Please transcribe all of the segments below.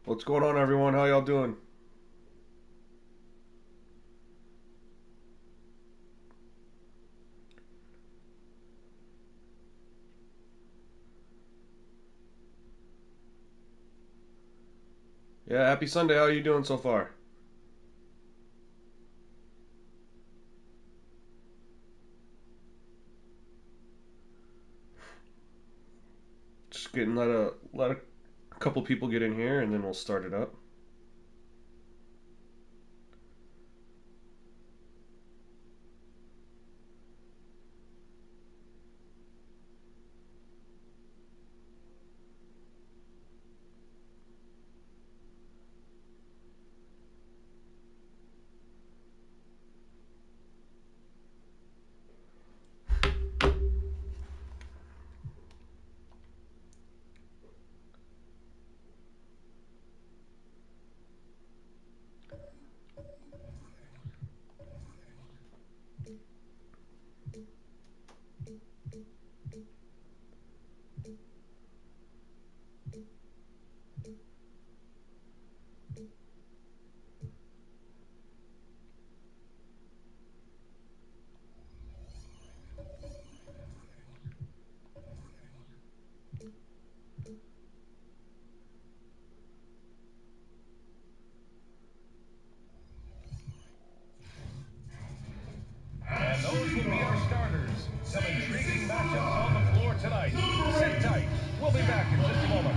What's going on, everyone? How y'all doing? Yeah, happy Sunday. How are you doing so far? Just getting let a couple people get in here, and then we'll start it up. And those will be our starters. Some intriguing matchups on the floor tonight. Sit tight. We'll be back in just a moment.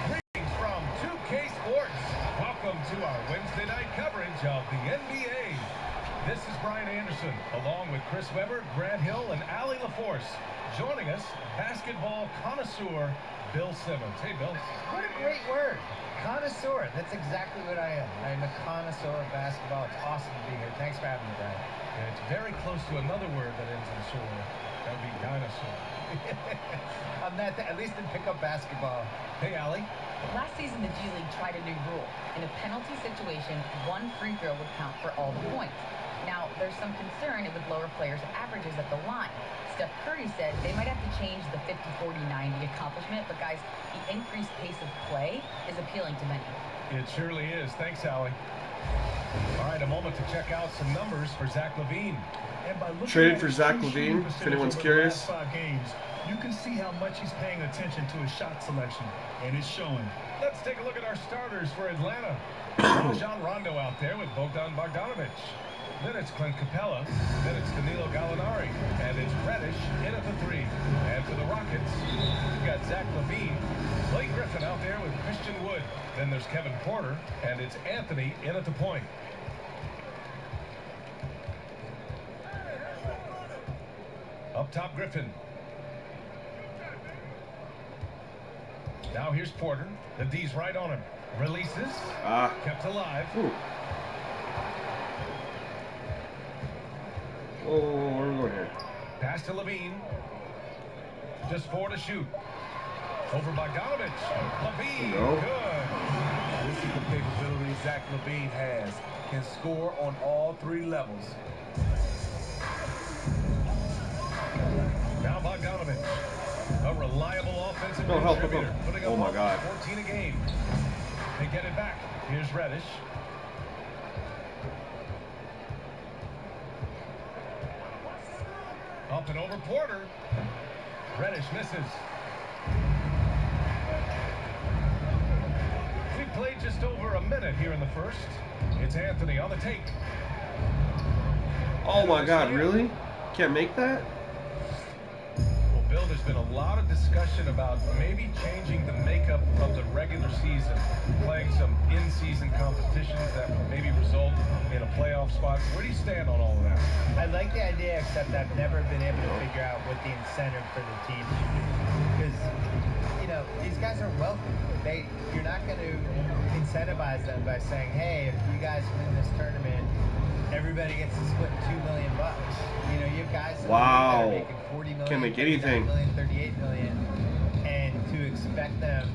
Greetings from 2K Sports. Welcome to our Wednesday night coverage of the NBA. This is Brian Anderson, along with Chris Webber, Grant Hill, and Allie LaForce. Joining us, basketball connoisseur Bill Simmons. Hey, Bill. What a great word. Connoisseur. That's exactly what I am. I'm a connoisseur of basketball. It's awesome to be here. Thanks for having me, Brian. And it's very close to another word that ends in "sore." That would be dinosaur. I'm not, at least in pickup basketball. Hey, Allie. Last season, the G League tried a new rule. In a penalty situation, one free throw would count for all the points. Now, there's some concern it would lower players' averages at the line. Steph Curry said they might have to change the 50-40-90 accomplishment, but guys, the increased pace of play is appealing to many. It surely is. Thanks, Allie. All right, a moment to check out some numbers for Zach LaVine. And by looking Traded at for his Zach true LaVine, shooting if percentage anyone's over the curious. last 5 games, you can see how much he's paying attention to his shot selection, and it's showing. Let's take a look at our starters for Atlanta. Rajon Rondo out there with Bogdan Bogdanovic. Then it's Clint Capella. Then it's Danilo Gallinari. And it's Reddish in at the 3. And for the Rockets, we've got Zach LaVine. Blake Griffin out there with Christian Wood. Then there's Kevin Porter. And it's Anthony in at the point. Up top, Griffin. Now here's Porter. The D's right on him. Releases. Kept alive. Ooh. Whoa, where are we going here? Pass to Levine. Just 4 to shoot. Over Bogdanovic. Levine. Good. This is the capability Zach LaVine has. Can score on all 3 levels. Now Bogdanovic. A reliable offensive Oh, help, contributor. help. Putting Oh, up my almost God. 14 a game. They get it back. Here's Reddish. Up and over Porter. Reddish misses. We played just over a minute here in the first. It's Anthony on the take. Oh my God, really? Can't make that? Well, Bill, there's been a lot of discussion about maybe changing the makeup of the regular season, playing some in-season competitions that maybe result in a playoff spot. Where do you stand on all of that? I like the idea, except I've never been able to figure out what the incentive for the team should be. Because, you know, these guys are wealthy. You're not going to incentivize them by saying, hey, if you guys win this tournament, everybody gets to split $2 million. You know, you have guys that are making $40 million, Can't make anything. $39 million, $38 million, and to expect them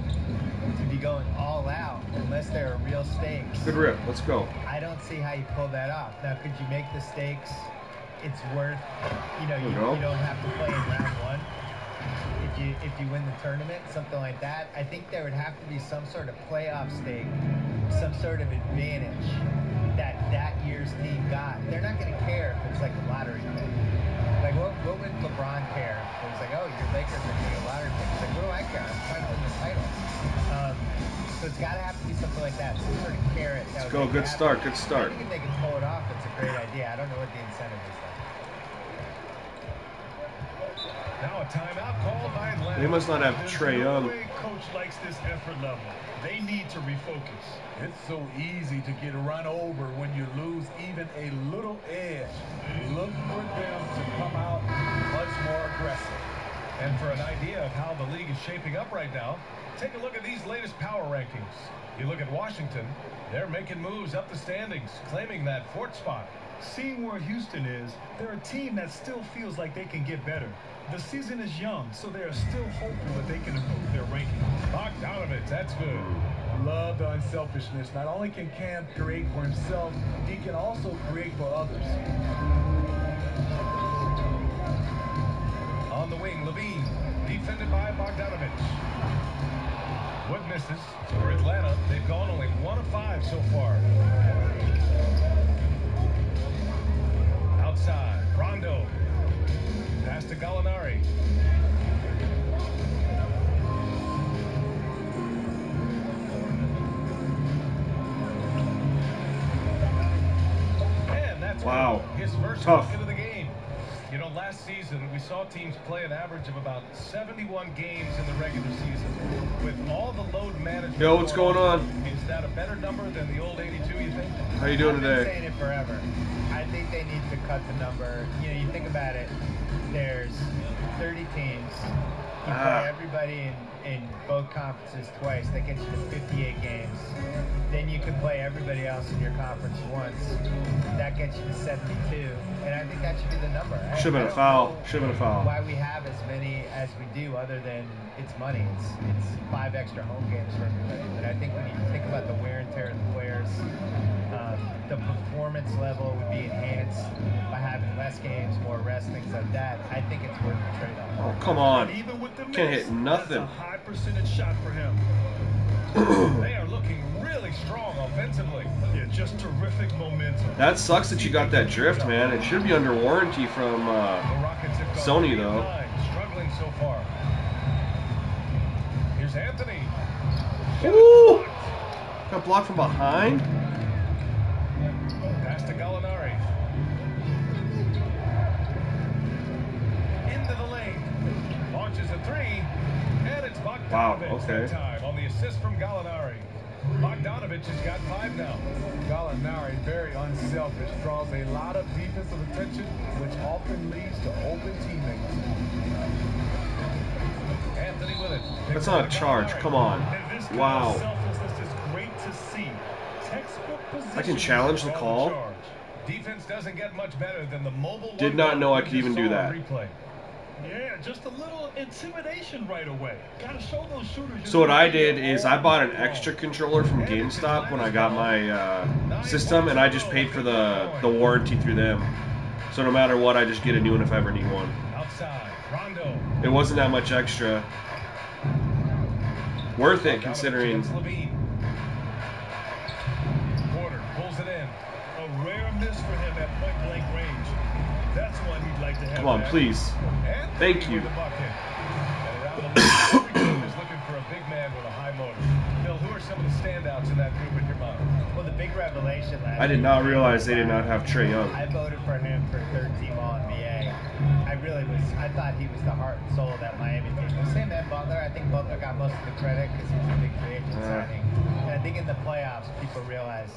to be going all out unless there are real stakes. Good rip. Let's go. I don't see how you pull that off. Now, could you make the stakes? It's worth, you know, you don't have to play in round 1. if you win the tournament, something like that. I think there would have to be some sort of playoff stake, some sort of advantage that year's team got. They're not going to care if it's like a lottery pick. Like, what would LeBron care? It was like, oh, your Lakers are getting a lottery pick. He's like, what do I care? I'm trying to win the title. So it's got to have to be something like that, some sort of carrot. Let's go. Good start. Good start. I think if they can pull it off, it's a great idea. I don't know what the incentive is like. Now a timeout called by Atlanta. They must not have Trae Young. No way coach likes this effort level. They need to refocus. It's so easy to get run over when you lose even a little edge. Look for them to come out much more aggressive. And for an idea of how the league is shaping up right now, take a look at these latest power rankings. You look at Washington, they're making moves up the standings, claiming that fourth spot. Seeing where Houston is, they're a team that still feels like they can get better. The season is young, so they are still hopeful that they can improve their ranking. Bogdanovich, that's good. Love the unselfishness. Not only can Cam create for himself, he can also create for others. On the wing, Levine, defended by Bogdanovich. Wood misses. For Atlanta, they've gone only 1 of 5 so far. Outside, Rondo. Pass to Gallinari. And that's Wow. his first Tough. bucket of the game. You know, last season, we saw teams play an average of about 71 games in the regular season. With all the load management. Yo, what's going on? Is that a better number than the old 82, you think? How you doing I've been today? saying it forever. I think they need to cut the number. You know, you think about it, there's 30 teams. You play everybody in both conferences twice. That gets you to 58 games. Then you can play everybody else in your conference once. That gets you to 72. And I think that should be the number. Should have been a foul. Should have been a foul. Why we have as many as we do, other than it's money. It's 5 extra home games for everybody. But I think when you think about the wear and tear of the players, the performance level would be enhanced by having less games, more rest, things like that. I think it's worth the trade-off. Oh, come on. And even with the Can't miss, hit nothing. That's a high percentage shot for him. They are looking really strong offensively. Yeah, just terrific momentum. That sucks that you got that drift, man. It should be under warranty from The Rockets have gone Sony, 3 of though. 9, struggling so far. Here's Anthony. Ooh! Got blocked from behind? Pass to Gallinari. Into the lane. Launches a 3. And it's Bogdanovich Wow, okay. that time on the assist from Gallinari. Bogdanovich has got 5 now. Gallinari, very unselfish, draws a lot of defensive attention, which often leads to open teammates. Anthony with it. That's not a charge. Come on. And this kind Wow. of selflessness is great to see. Textbook I can position challenge the on call. charge. Defense doesn't get much better than the mobile. Did not know I could even do that. Replay. Yeah, just a little intimidation right away. Gotta show those shooters. So what I did is I bought an extra controller from GameStop when I got my system, and I just paid for the warranty through them. So no matter what, I just get a new one if I ever need one. Outside, Rondo. It wasn't that much extra. Worth it considering. Against Levine. Porter pulls it in. A rare miss for him at point-blank range. That's one he'd like to have. Come on, back. please. And Thank you. with the bucket. And around the league, every team is looking for a big man with a high motor. Bill, who are some of the standouts in that group in your mind? Well, the big revelation last I did year- not realize they did not have Trae Young. I voted for him for third team All-NBA. I thought he was the heart and soul of that Miami team. The same as Butler. I think Butler got most of the credit because he was a big free agent signing. And I think in the playoffs, people realized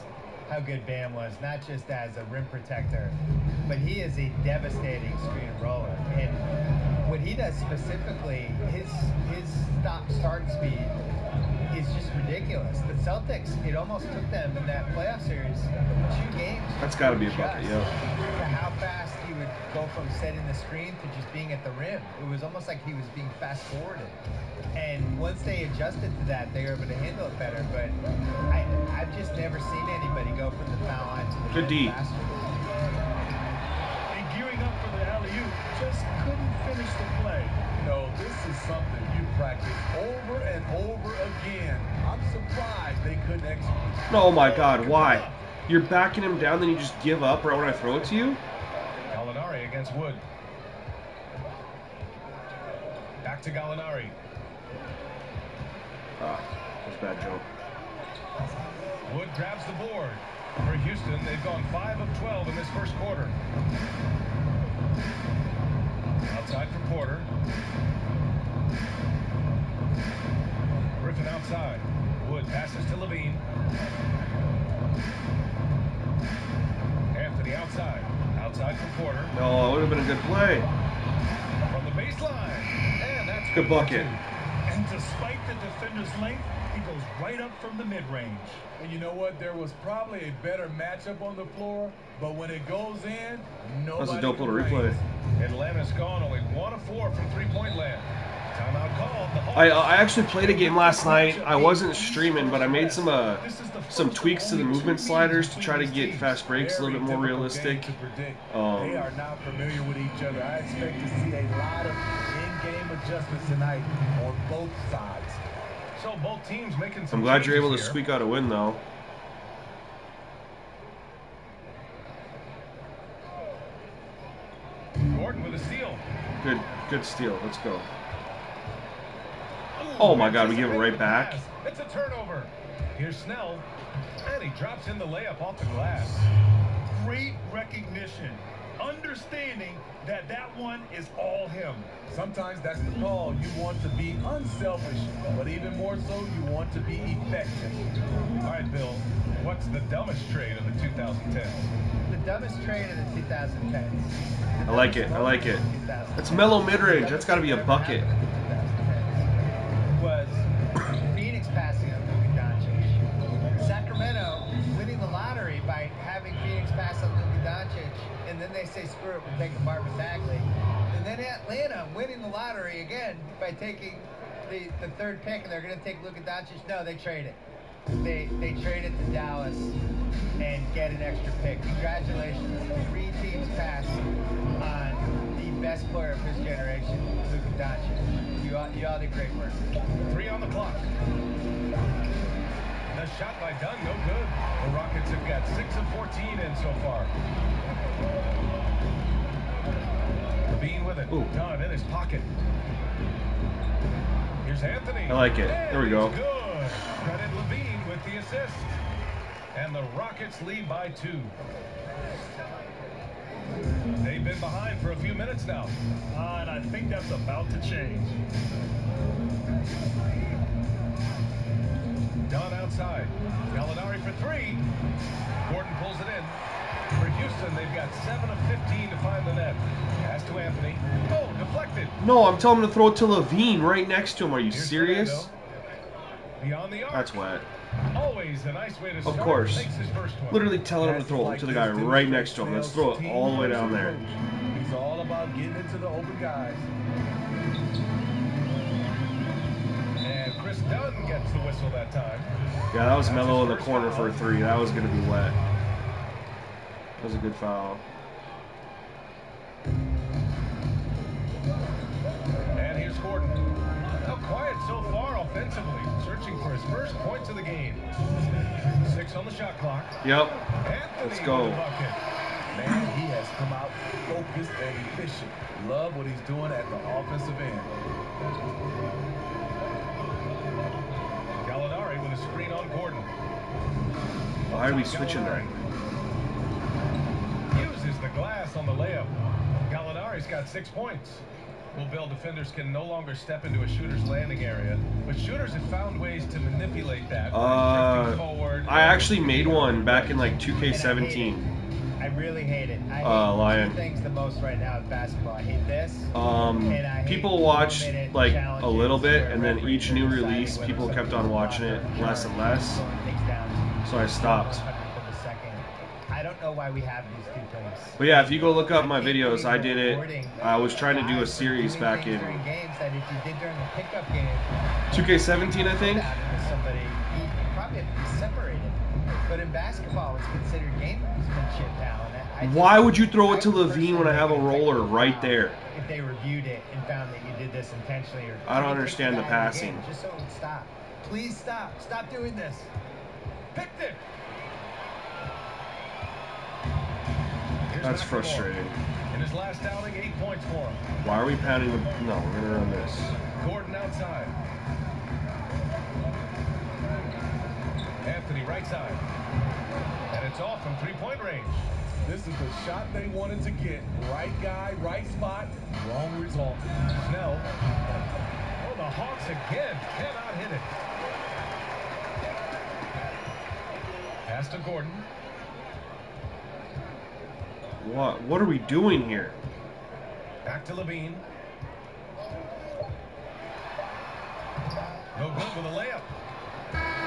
how good Bam was, not just as a rim protector, but he is a devastating screen roller. And what he does specifically, his start speed is just ridiculous. The Celtics, it almost took them in that playoff series 2 games. That's got to be a bucket, Just yeah. to how fast he would go from setting the screen to just being at the rim. It was almost like he was being fast forwarded. And once they adjusted to that, they were able to handle it better. But I've just never seen anybody go from the foul line to the Good rim D. faster. And gearing up for the alley-oop, just couldn't finish the play. No, this is something you practice over and over again. I'm surprised they couldn't execute. Oh my God, why? You're backing him down, then you just give up right when I throw it to you? Gallinari against Wood. Back to Gallinari. That's a bad joke. Wood grabs the board. For Houston, they've gone 5 of 12 in this first quarter. Outside for Porter. Griffin outside. Wood passes to Levine. Anthony outside. Outside for Porter. No, it would have been a good play. From the baseline. And that's Good bucket. And despite the defender's length, he goes right up from the mid-range. And you know what? There was probably a better matchup on the floor, but when it goes in, nobody That's a dope little complains. replay. Atlanta's gone only 1 of 4 from three-point land. Timeout called. The Hawks. I actually played a game last night. I wasn't streaming, but I made some tweaks to the movement sliders to try to get fast breaks a little bit more realistic. They are not familiar with each other. I expect to see a lot of in-game adjustments tonight on both sides. So both teams making some I'm glad you're able to changes here. squeak out a win, though. Gordon with a steal. Good steal. Let's go. Oh my God, we give it right back. It's a turnover. Here's Snell, and he drops in the layup off the glass. Great recognition. Understanding that that one is all him. Sometimes that's the call. You want to be unselfish, but even more so, you want to be effective. All right, Bill, what's the dumbest trade of the 2010s? The dumbest trade of the 2010s. I like it. I like it. That's mellow mid-range. That's got to be a bucket. Was Phoenix passing on Luka Doncic. Sacramento winning the lottery by having Phoenix pass on Luka Doncic, and then they say, screw it, we're taking Marvin Bagley. And then Atlanta winning the lottery again by taking the third pick, and they're going to take Luka Doncic. No, they trade it. They trade it to Dallas and get an extra pick. Congratulations. 3 teams passed on the best player of his generation, Luka Doncic. You all did great work. 3 on the clock. The shot by Dunn, no good. The Rockets have got 6 of 14 in so far. Levine with it. Ooh. Dunn in his pocket. Here's Anthony. I like it. There we go. And he's good. Credit Levine with the assist. And the Rockets lead by 2. They've been behind for a few minutes now. And I think that's about to change. Dunn outside. Gallinari for 3. Gordon pulls it in. For Houston, they've got 7 of 15 to find the net. Pass to Anthony. Oh, deflected. No, I'm telling him to throw it to Levine right next to him. Are you Here's serious? Fernando. Beyond the arc. That's wet. Always a nice way to start. Of course. Makes his first one. Literally telling him to throw it to the guy right next to him. Let's throw it all the way down there. He's all about getting it to the open guys. And Chris Dunn gets the whistle that time. Yeah, that was That's mellow in his the first corner foul. for a 3. That was going to be wet. That was a good foul. And here's Gordon. How quiet so far offensively. Searching for his first points of the game. 6 on the shot clock. Yep. Anthony Let's go. with the bucket. Man, he has come out focused and efficient. Love what he's doing at the offensive end. Gallinari with a screen on Gordon. Why are we switching that? Uses the glass on the layup. Gallinari's got 6 points. Well, Bill, defenders can no longer step into a shooter's landing area, but shooters have found ways to manipulate that. Drifting forward. I actually made one back in like 2K17. I really hate it. I hate Lion. 2 things the most right now in basketball. I hate this. And I hate People watch 1-minute like a challenges little bit, where and then referees each are new deciding release, whether people kept somebody's on watching it blocked or less and not. less. Going things down So I stopped. 100th of a second. I don't know why we have these 2 things. But yeah, if you go look up my videos, I did it. I was trying to do a series back in During games that if you did during the pickup game, 2K17, I think. that into somebody, you probably have to be separated. But in basketball, it's considered gamesmanship now, and I Why would you throw it to Levine when I have a roller right there? If they reviewed it and found that you did this intentionally, or I don't understand the passing. Just so it would stop. Please stop. Stop doing this. Picked it. Here's That's McLemore. frustrating. In his last outing, 8 points for him. Why are we pounding the... No, we're going to run this. Gordon outside. Anthony right side. And it's off from three-point range. This is the shot they wanted to get. Right guy, right spot, wrong result. Snell. Oh, the Hawks again cannot hit it. Pass to Gordon. What are we doing here? Back to Levine. No good with a layup.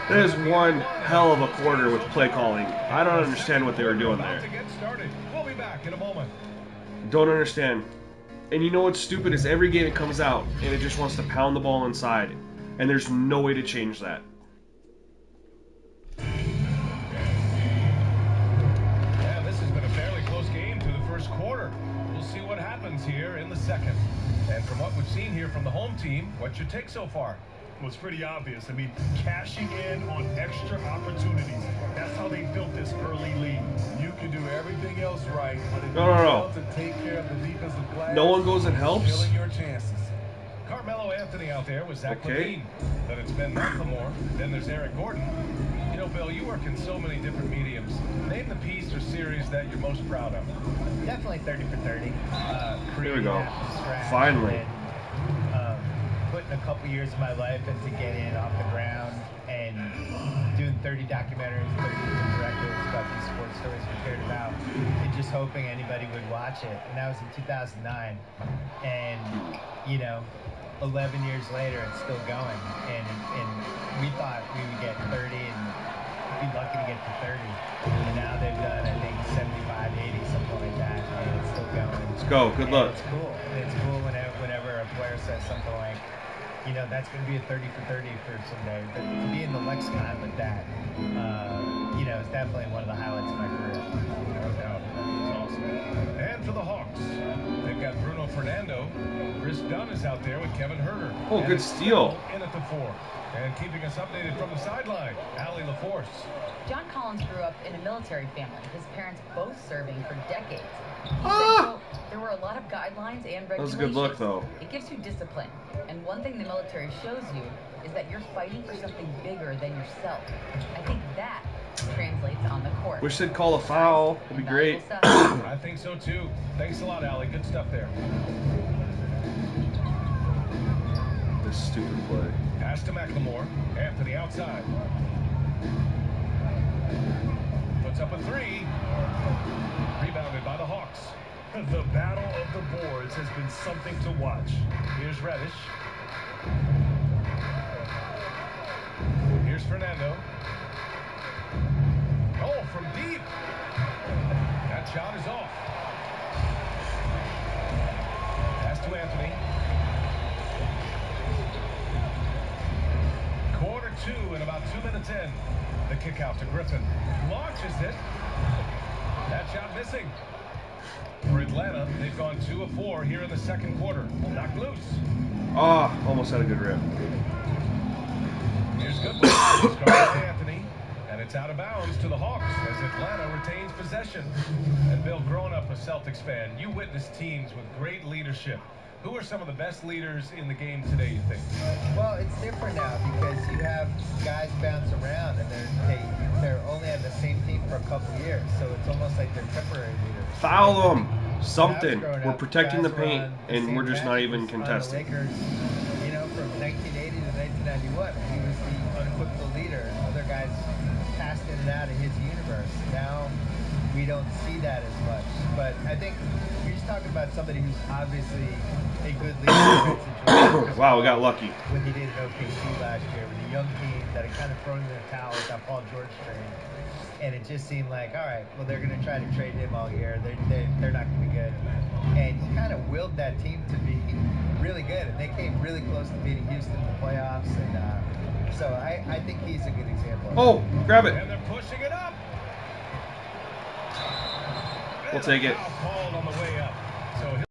That is one hell of a quarter with play calling. I don't understand what they were doing there. About to get started. We'll be back in a moment. Don't understand. And you know what's stupid is every game it comes out and it just wants to pound the ball inside. And there's no way to change that. Yeah, this has been a fairly close game through the first quarter. We'll see what happens here in the second. And from what we've seen here from the home team, what's your take so far? Well, it's pretty obvious. I mean, cashing in on extra opportunities. That's how they built this early lead. You can do everything else right, but if No. you fail to take care of the defensive glass, No one goes and helps? killing your chances. Carmelo Anthony out there with Zach Okay. Levine. Then it's Ben McLemore. Then there's Eric Gordon. You know, Bill, you work in so many different mediums. Name the piece or series that you're most proud of. Definitely 30 for 30. Here we go. creating that from scratch Finally. and, putting a couple years of my life into getting off the ground and doing 30 documentaries, 30 different directors about these sports stories we cared about, and just hoping anybody would watch it. And that was in 2009. And, you know, 11 years later, it's still going. And we thought we would get 30 and be lucky to get to 30. And now they've done, I think, 75, 80, something like that. And it's still going. Let's go. Good luck. It's cool. It's cool whenever a player says something like, you know, that's going to be a 30 for 30 for someday. But to be in the lexicon with that, you know, is definitely one of the highlights of my career. No doubt. That's awesome. And for the Hawks, they've got Bruno Fernando. Chris Dunn is out there with Kevin Herter. Oh, And good it's steal. in at the 4. And keeping us updated from the sideline, Allie LaForce. John Collins grew up in a military family, his parents both serving for decades. He said, Ah! there were a lot of guidelines and regulations. That was a good look, though. It gives you discipline. And one thing the military shows you is that you're fighting for something bigger than yourself. I think that translates on the court. Wish they'd call a foul. It'd be great. Invaluable stuff. I think so too. Thanks a lot, Allie. Good stuff there. This stupid play. Pass to McLemore. Anthony outside. Puts up a 3. Rebounded by the Hawks. The battle of the boards has been something to watch. Here's Reddish. Here's Fernando. Oh, from deep. That shot is off. Pass to Anthony. Quarter 2 and about 2 minutes in. The kick out to Griffin. Launches it. That shot missing. For Atlanta, they've gone 2 of 4 here in the second quarter. Knocked loose. Ah, almost had a good rip. Here's Goodwin. Starts to Anthony. And it's out of bounds to the Hawks as Atlanta retains possession. And Bill, growing up a Celtics fan, you witnessed teams with great leadership. Who are some of the best leaders in the game today, you think? Well, it's different now because you have guys bounce around and they're only on the same team for a couple years, so it's almost like they're temporary leaders. Foul them. Something. When I was growing We're up, protecting the guys were paint, on the and same we're just not Magic even was on the contesting. Lakers, you know, from 1980 to 1991. He was the unequivocal leader. Other guys passed in and out of his universe. Now we don't see that as much. But I think you're just talking about somebody who's obviously a good leader in that situation. Wow, we got lucky. What he did in OKC last year with a young team that had kind of thrown in the towel with that Paul George trade. And it just seemed like, all right, well, they're going to try to trade him all year. They're not going to be good. And he kind of willed that team to be really good. And they came really close to beating Houston in the playoffs. And so I think he's a good example. Oh, grab it. And they're pushing it up. We'll take it. Called on the way up. So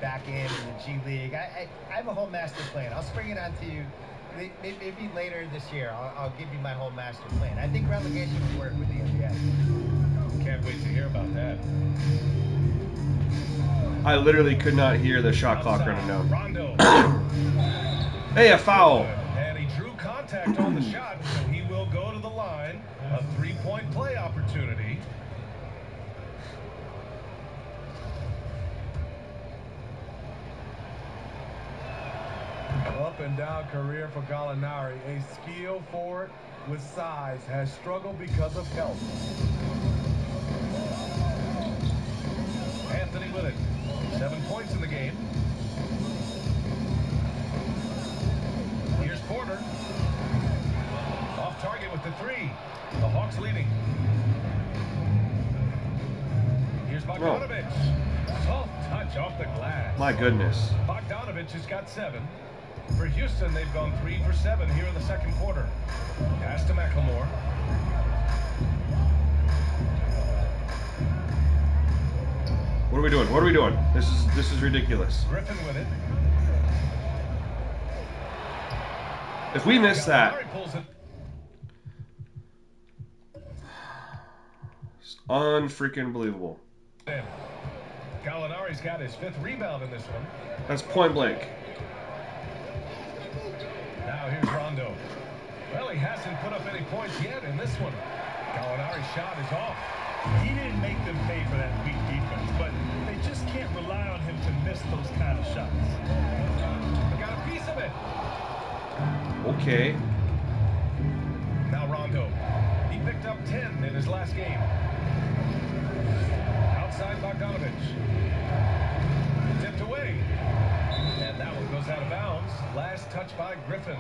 back in the G League. I have a whole master plan. I'll spring it onto you. Maybe later this year, I'll give you my whole master plan. I think relegation would work with the NBA. can't wait to hear about that. I literally could not hear the shot clock running down. Rondo. Hey, a foul. And he drew contact on the shot, so he will go to the line. A three-point play opportunity. Up and down career for Gallinari. A skill forward with size has struggled because of health. Anthony with it. 7 points in the game. Here's Porter. Off target with the three. The Hawks leading. Here's Bogdanovich. Soft touch off the glass. My goodness. Bogdanovich has got 7. For Houston, they've gone 3 for 7 here in the second quarter. Pass to McLemore. What are we doing? What are we doing? This is ridiculous. Griffin with it. If we miss that, Gallinari pulls it. it's unfreaking believable. Gallinari's got his 5th rebound in this one. That's point blank. Now here's Rondo. Well, he hasn't put up any points yet in this one. Gallinari's shot is off. He didn't make them pay for that weak defense, but they just can't rely on him to miss those kind of shots. We got a piece of it. Okay. Now Rondo. He picked up 10 in his last game. Outside Bogdanovich. Tipped away. And that one goes out of bounds. Last touch by Griffin.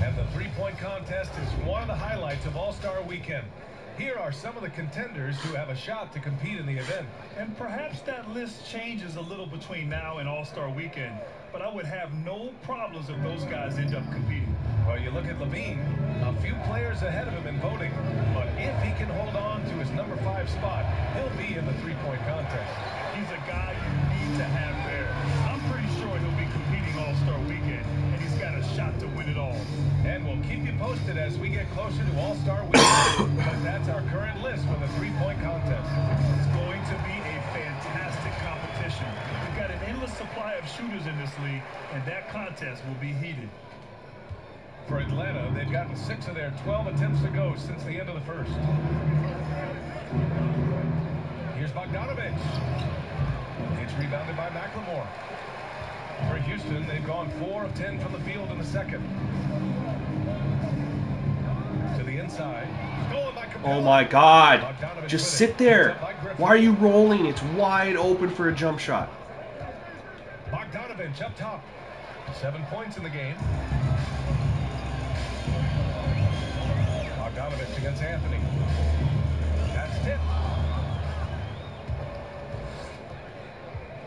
And the three-point contest is one of the highlights of All-Star Weekend. Here are some of the contenders who have a shot to compete in the event. And perhaps that list changes a little between now and All-Star Weekend, but I would have no problems if those guys end up competing. Well, you look at Levine, a few players ahead of him in voting, but if he can hold on to his number 5 spot, he'll be in the three-point contest. He's a guy you need to have there. I'm pretty sure he'll be competing All-Star Weekend, and he's got a shot to win it all. And we'll keep you posted as we get closer to All-Star Weekend. But that's our current list for the three-point contest. It's going to be a fantastic competition. We've got an endless supply of shooters in this league, and that contest will be heated. For Atlanta, they've gotten 6 of their 12 attempts to go since the end of the first. Here's Bogdanovich. It's rebounded by McLemore. For Houston, they've gone 4 of 10 from the field in the second. To the inside. Stolen by Capella. Oh my God. Bogdanovich Just with sit it. there. Picked up by Griffin. Why are you rolling? It's wide open for a jump shot. Bogdanovich up top. 7 points in the game. Bogdanovich against Anthony. That's tipped.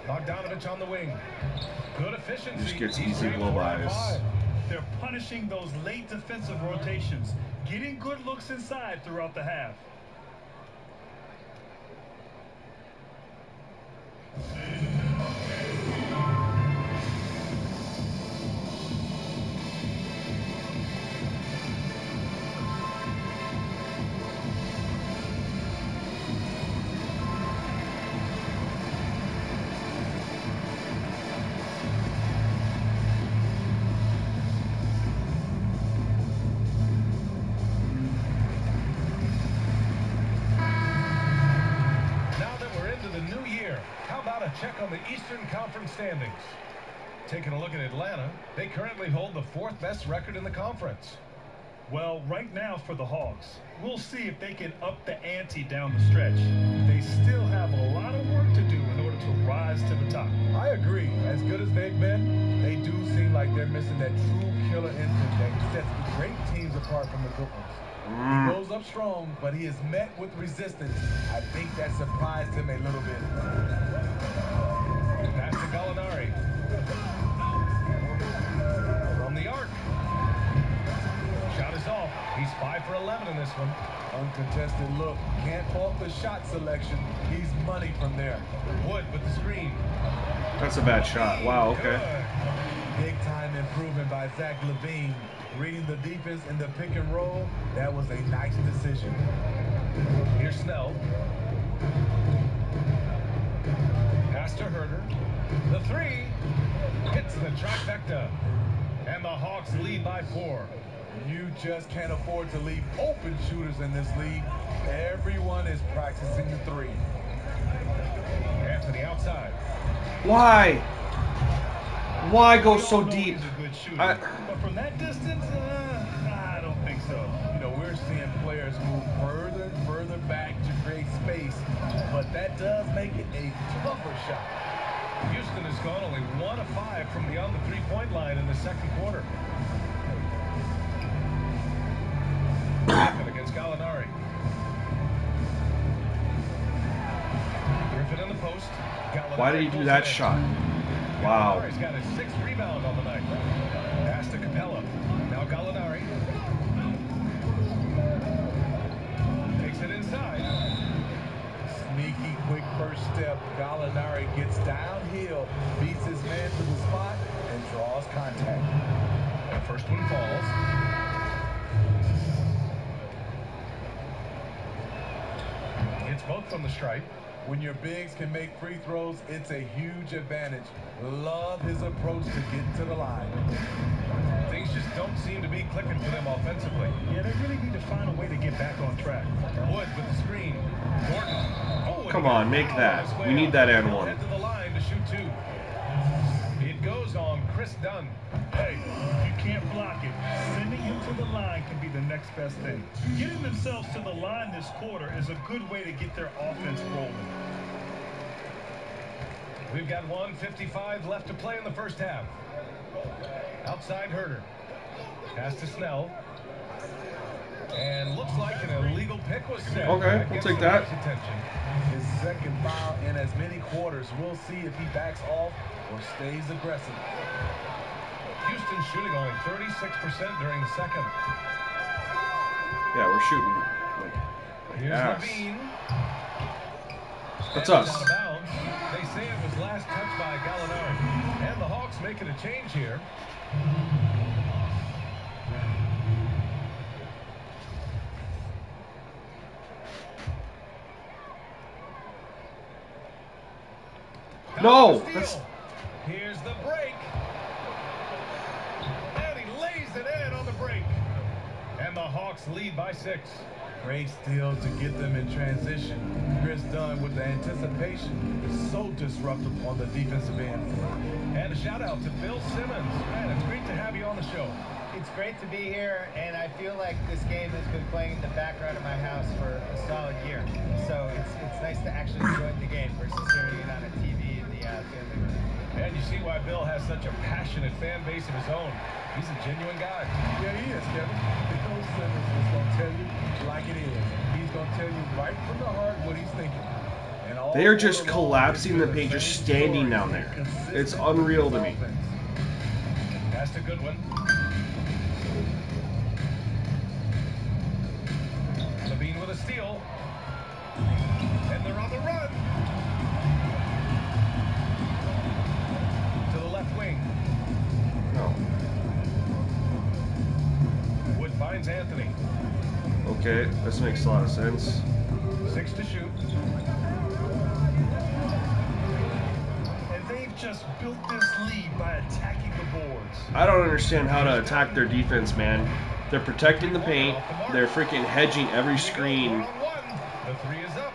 Bogdanovich on the wing. Good efficiency. Just gets He's easy rated blow 4 out of bys. 5. They're punishing those late defensive rotations, getting good looks inside throughout the half. Check on the Eastern Conference standings. Taking a look at Atlanta, they currently hold the 4th best record in the conference. Well, right now for the Hawks, we'll see if they can up the ante down the stretch. They still have a lot of work to do in order to rise to the top. I agree. As good as they've been, they do seem like they're missing that true killer instinct that sets the great teams apart from the good ones. He goes up strong, but he is met with resistance. I think that surprised him a little bit. Pass to Gallinari. From the arc. Shot is off. He's 5 for 11 in this one. Uncontested look. Can't fault the shot selection. He's money from there. Wood with the screen. That's a bad shot. Wow, okay. Big time improvement by Zach LaVine. Reading the defense in the pick and roll, that was a nice decision. Here's Snell. Pass to Herder. The 3 hits the trifecta. And the Hawks lead by 4. You just can't afford to leave open shooters in this league. Everyone is practicing the 3. Anthony outside. Why? Why go so deep? He's a good shooter, but from that distance, I don't think so. You know, we're seeing players move further and further back to create space, but that does make it a tougher shot. Houston has gone only 1 of 5 from beyond the 3-point line in the second quarter. Griffin against Gallinari. Griffin in the post. Gallinari. Why did he do that shot? Wow. Gallinari's got his 6th rebound on the night. Pass to Capella. Now Gallinari. Takes it inside. Sneaky quick first step. Gallinari gets downhill, beats his man to the spot, and draws contact. The first one falls. Hits both from the stripe. When your bigs can make free throws, it's a huge advantage. Love his approach to get to the line. Things just don't seem to be clicking for them offensively. Yeah, they really need to find a way to get back on track. Wood with the screen. Gordon. Oh, Come on, make that. We need that and one. Head to the line to shoot 2. It goes on Chris Dunn. Hey, you can't block it. Sending him to the line can be the next best thing. Getting themselves to the line this quarter is a good way to get their offense rolling. We've got 1:55 left to play in the first half. Outside Herder. Pass to Snell. And looks like an illegal pick was set. Okay, we'll take that. Attention. His second foul in as many quarters. We'll see if he backs off or stays aggressive. Houston shooting only 36% during the second. Yeah, we're shooting like Here's ass. Levine. That's And us. it's out of bounds. They say it was last touched by Gallinari. And the Hawks making a change here. No, Steal. that's Here's the break. And he lays it in on the break. And the Hawks lead by 6. Great steal to get them in transition. Chris Dunn with the anticipation is so disruptive on the defensive end. And a shout out to Bill Simmons. Man, it's great to have you on the show. It's great to be here, and I feel like this game has been playing in the background of my house for a solid year. So it's nice to actually join the game versus hearing it on a TV in the family room. And you see why Bill has such a passionate fan base of his own. He's a genuine guy. Yeah, he is, Kevin. Bill Simmons is going to tell you like it is. He's going to tell you right from the heart what he's thinking. They are just collapsing the paint, just standing down there. It's unreal to me. That's a good one. Levine with a steal. And they're on the run. To the left wing. No. Wood finds Anthony. Okay, this makes a lot of sense. 6 to shoot. And they've just built this lead by attacking the boards. I don't understand how to attack their defense, man. They're protecting the paint. They're freaking hedging every screen. The three is up.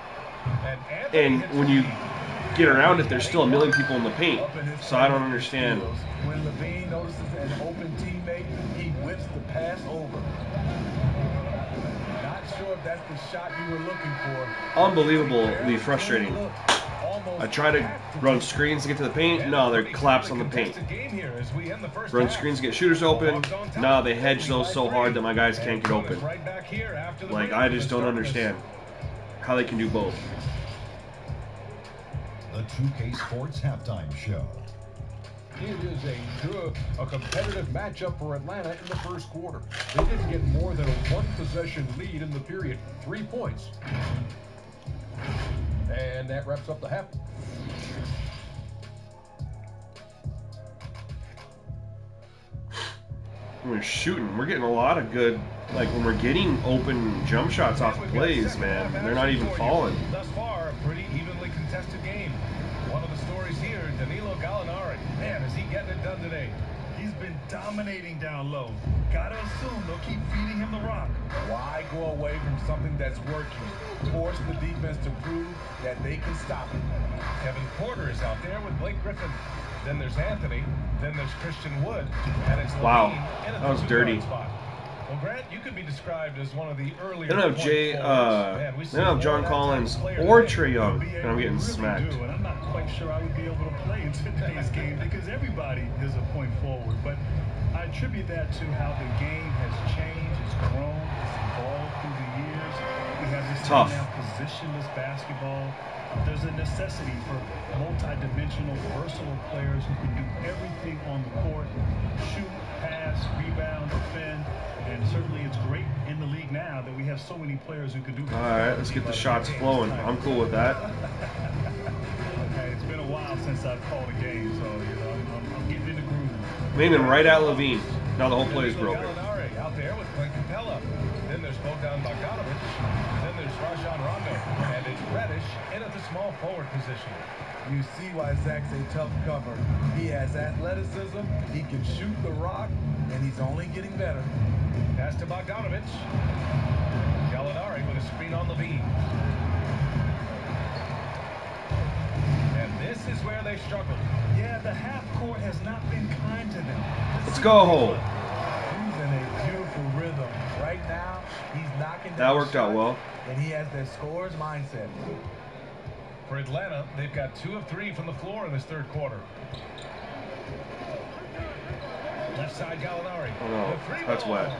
And when you get around it, there's still a million people in the paint. So I don't understand. When Levine notices an open teammate, he whips the pass over. Not sure if that's the shot you were looking for. Unbelievably frustrating. I try to run screens to get to the paint. No, they're collapsed on the paint. Run screens to get shooters open. No, they hedge those so hard that my guys can't get open. Like, I just don't understand how they can do both. The 2K Sports Halftime Show. It is a competitive matchup for Atlanta in the first quarter. They didn't get more than a one-possession lead in the period, 3 points. And that wraps up the half. We're shooting. We're getting a lot of good, like when we're getting open jump shots off of plays, man. They're not even falling. Thus far, a pretty evenly contested game. One of the stories here, Danilo Gallinari. Man, is he getting it done today? He's been dominating down low. Gotta assume they'll keep feeding him the rock. Why go away from something that's working? Force the defense to prove that they can stop it. Kevin Porter is out there with Blake Griffin. Then there's Anthony. Then there's Christian Wood. And it's Wow, Levine in at that was the dirty. spot. Well, Grant, you could be described as one of the earlier. They don't have They they don't have John Collins or Trae Young, and I'm getting smacked. And I'm not quite sure I would be able to play in today's game because everybody is a point forward. But I attribute that to how the game has changed, it's grown, it's evolved through the years. We have this Tough. now positionless basketball. There's a necessity for multi-dimensional, versatile players who can do everything on the court: shoot, pass, rebound, defend. And certainly it's great in the league now that we have so many players who can do that. All right, let's get the shots flowing. I'm cool with that. Okay, it's been a while since I've called a game, so I'm getting in the groove. Leaning right at Levine. Now the whole play is broken. Gallinari out there with Clint Capella. Then there's Bogdan Bogdanovic. Then there's Rajon Rondo. And it's Reddish in at the small forward position. You see why Zach's a tough cover. He has athleticism, he can shoot the rock, and he's only getting better. Pass to Bogdanovic. Gallinari with a screen on Levine. And this is where they struggled. Yeah, the half court has not been kind to them. Let's go. He's in a beautiful rhythm. Right now, he's knocking down That worked out shots, well. and he has that scorer's mindset. For Atlanta, they've got 2 of 3 from the floor in this third quarter. Left side, Gallinari. Oh no, The three that's ball. wet.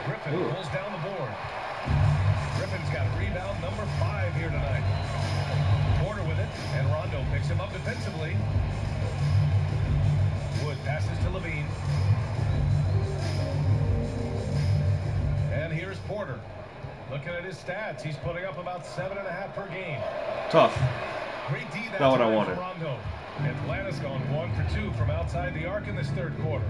Griffin Ooh. pulls down the board. Griffin's got rebound number 5 here tonight. Porter with it, and Rondo picks him up defensively. Wood passes to Levine. And here's Porter. Looking at his stats, he's putting up about 7.5 per game. Tough. Great D that Not what I time wanted. for Rondo. Atlanta's gone 1 for 2 from outside the arc in this third quarter.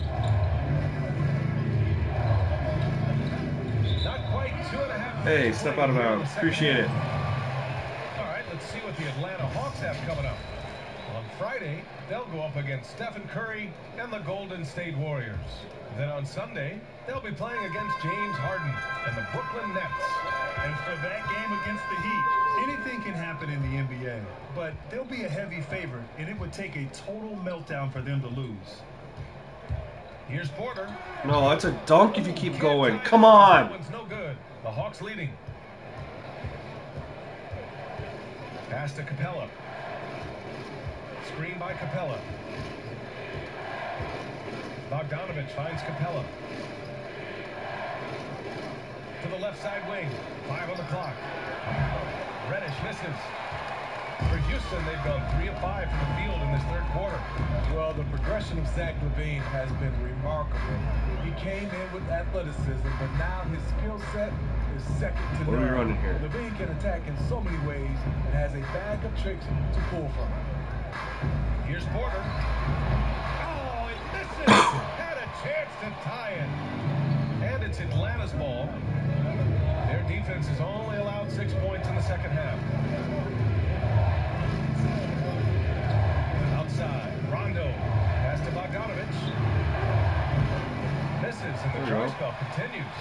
Not quite 2.5. Hey, step out of bounds. Appreciate it. All right, let's see what the Atlanta Hawks have coming up. On Friday, they'll go up against Stephen Curry and the Golden State Warriors. Then on Sunday, they'll be playing against James Harden and the Brooklyn Nets. And for that game against the Heat, anything can happen in the NBA. But they'll be a heavy favorite, and it would take a total meltdown for them to lose. Here's Porter. No, that's a dunk if you keep going. Come on. That one's no good. The Hawks leading. Pass to Capella. Screen by Capella. Bogdanovich finds Capella. To the left side wing. 5 on the clock. Reddish misses. For Houston, they've gone 3 of 5 from the field in this third quarter. Well, the progression of Zach LaVine has been remarkable. He came in with athleticism, but now his skill set is second to none. What are we running here? LaVine can attack in so many ways and has a bag of tricks to pull from. Here's Porter. Oh, it misses! Had a chance to tie it. And it's Atlanta's ball. Their defense has only allowed 6 points in the second half. Outside, Rondo. Pass to Bogdanovich. Misses, and the dry spell continues.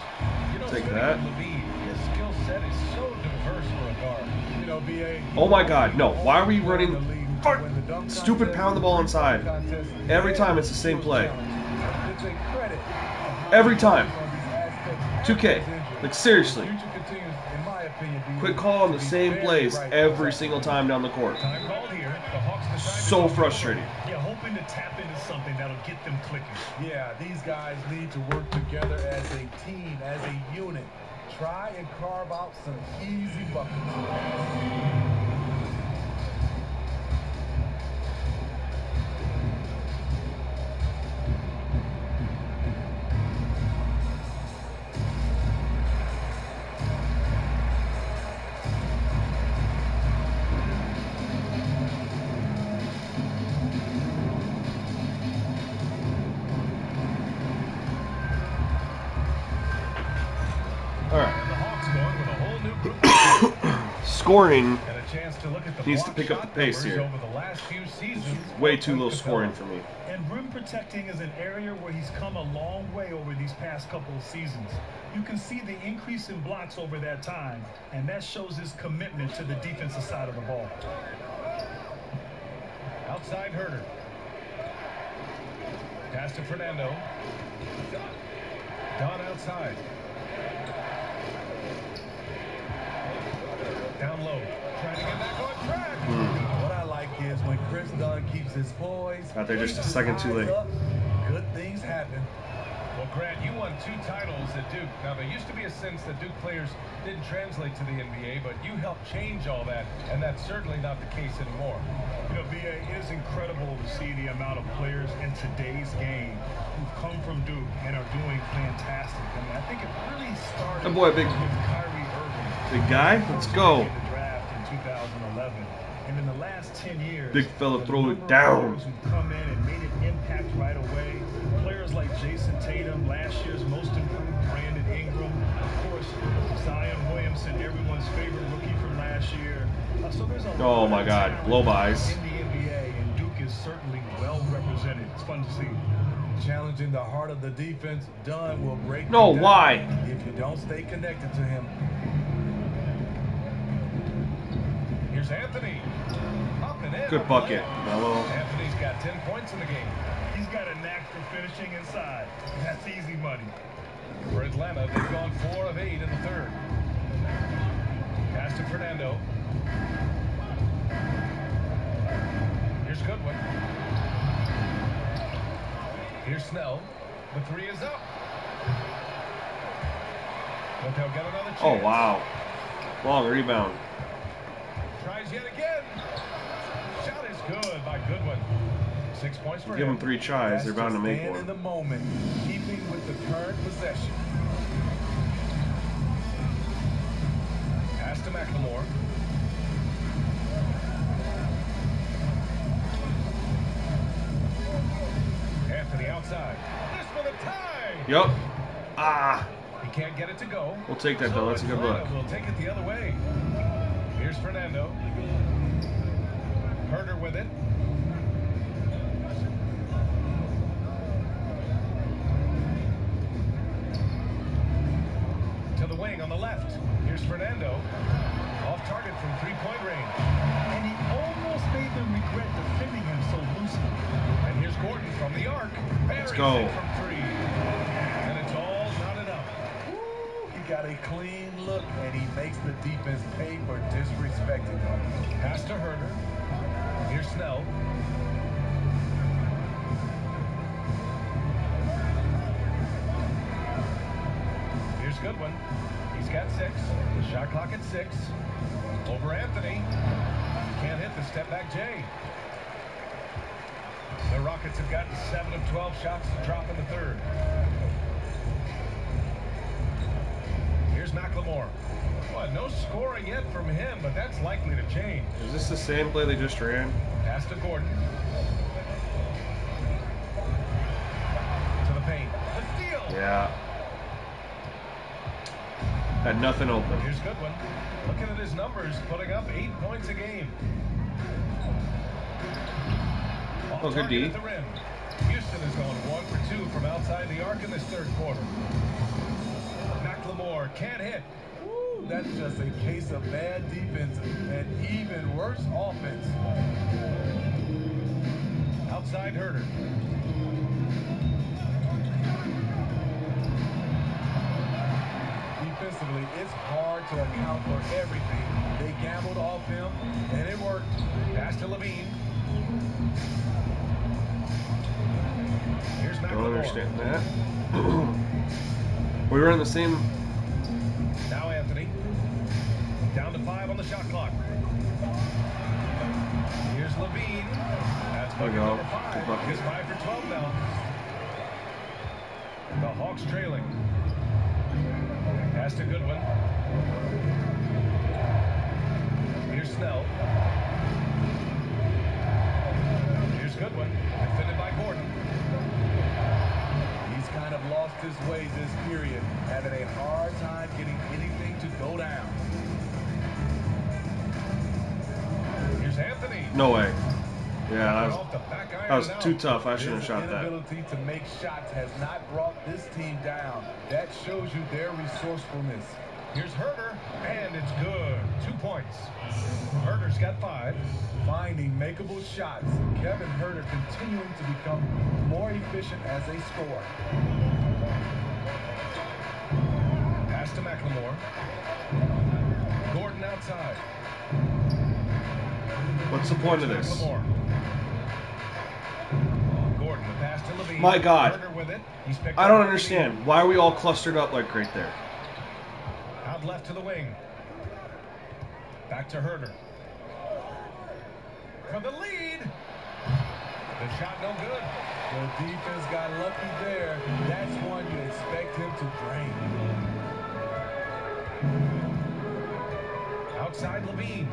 You know, take that. LaVine, his skill set is so diverse for a guard. You know, BA. Oh my God, no. Why are we running? Stupid pound the ball inside. Every time it's the same play. Every time. 2K. Like, seriously. Quit calling the same plays every single time down the court. So frustrating. Yeah, hoping to tap into something that'll get them clicking. Yeah, these guys need to work together as a team, as a unit. Try and carve out some easy buckets. Scoring needs to pick up the pace here. Way too low scoring for me. And rim protecting is an area where he's come a long way over these past couple of seasons. You can see the increase in blocks over that time, and that shows his commitment to the defensive side of the ball. Outside Herder. Pass to Fernando. Don outside. Down low. Trying to get back on track. What I like is when Chris Dunn keeps his poise. Got there just a second too late. Good things happen. Well, Grant, you won 2 titles at Duke. Now, there used to be a sense that Duke players didn't translate to the NBA, but you helped change all that, and that's certainly not the case anymore. You know, BA, it is incredible to see the amount of players in today's game who've come from Duke and are doing fantastic. I mean, I think it really started with Kyrie Irving. Big guy, let's go. The draft in 2011, and in the last 10 years, big fella, throw it down. Who come in and made an impact right away. Players like Jason Tatum, last year's most improved Brandon Ingram, of course, Zion Williamson, everyone's favorite rookie from last year. So there's a oh my God, blow bys. In the NBA, and Duke is certainly well represented. It's fun to see. Challenging the heart of the defense, Dunn will break. No, why? If you don't stay connected to him. Here's Anthony. Up and in. Good bucket. Mellow. Anthony's got 10 points in the game. He's got a knack for finishing inside. That's easy money. For Atlanta, they've gone 4 of 8 in the third. Pass to Fernando. Here's Goodwin. Here's Snell. The 3 is up. But they'll get another chance. Oh, wow. Long rebound. Tries yet again. Shot is good by Goodwin. 6 points for him. Give them 3 tries. They're bound to make one. In the moment, keeping with the current possession. Pass to McLemore. Anthony outside. This for the tie. Yup. Ah. He can't get it to go. We'll take that, though. That's a good look. We'll take it the other way. Here's Fernando. Herder with it. wing on the left. Here's Fernando. Off target from three-point range. And he almost made them regret defending him so loosely. And here's Gordon from the arc. Let's go. From three. And it's all not enough. Woo, he got a clean look, and he makes the defense pay for disrespecting him. Pass to Herder. Here's Snell. Here's Goodwin. He's got 6. The shot clock at 6. Over Anthony. He can't hit the step back J. The Rockets have gotten 7 of 12 shots to drop in the third. Here's McLemore. Well, no scoring yet from him, but that's likely to change. Is this the same play they just ran? Pass to Gordon. To the paint. The steal. Yeah. Had nothing open. Here's Goodwin. Looking at his numbers, putting up 8 points a game. Oh, good D. At the rim. Houston is going 1 for 2 from outside the arc in this third quarter. McLemore can't hit. Woo, that's just a case of bad defense and even worse offense. Outside Herder. Defensively, it's hard to account for everything. They gambled off him, and it worked. Pass to Levine. Here's Don't McLemore. understand that. We were in the same. Now Anthony. Down to 5 on the shot clock. Here's Levine. That's There we bucket go. number 5. Good bucket. He's 5 for 12 now. The Hawks trailing. Pass to Goodwin. Here's Snell. Here's Goodwin. Defended by Gordon. He's kind of lost his ways this period, having a hard time getting anything to go down. Here's Anthony. No way. Yeah, Off the back iron that was and too out. tough. I shouldn't His have shot that. inability to make shots has not brought this team down. That shows you their resourcefulness. Here's Herder, and it's good. 2 points. Herder's got 5. Finding makeable shots. Kevin Herder continuing to become more efficient as a scorer. Pass to McLemore. Gordon outside. What's the point of this? McLemore. Gordon, the pass to Levine. My God. Herder with it. He's picked I don't up understand. Why are we all clustered up like right there? Out left to the wing. Back to Herder. For the lead. The shot no good. The defense got lucky there. That's one you expect him to drain. Outside Levine.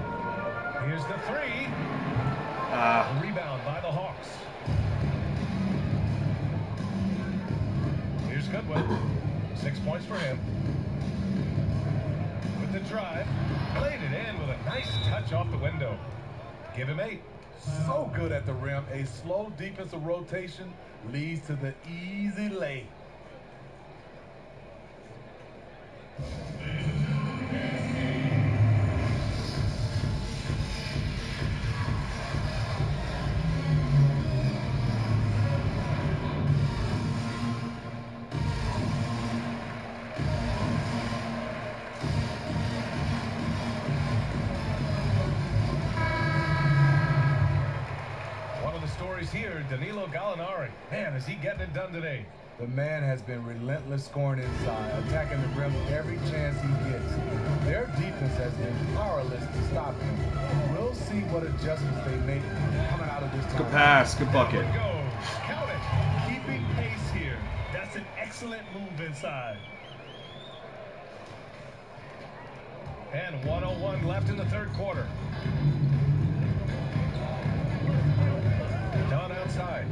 Here's the 3. Rebound by the Hawks. Here's Goodwin. 6 points for him. With the drive. Played it in with a nice touch off the window. Give him 8. So good at the rim. A slow defensive rotation leads to the easy lay. Here, Danilo Gallinari. Man, is he getting it done today? The man has been relentless scoring inside, attacking the rim every chance he gets. Their defense has been powerless to stop him. We'll see what adjustments they make coming out of this time. Good pass, good bucket. Goes. Count it. Keeping pace here. That's an excellent move inside. And 1:01 left in the third quarter. Down outside.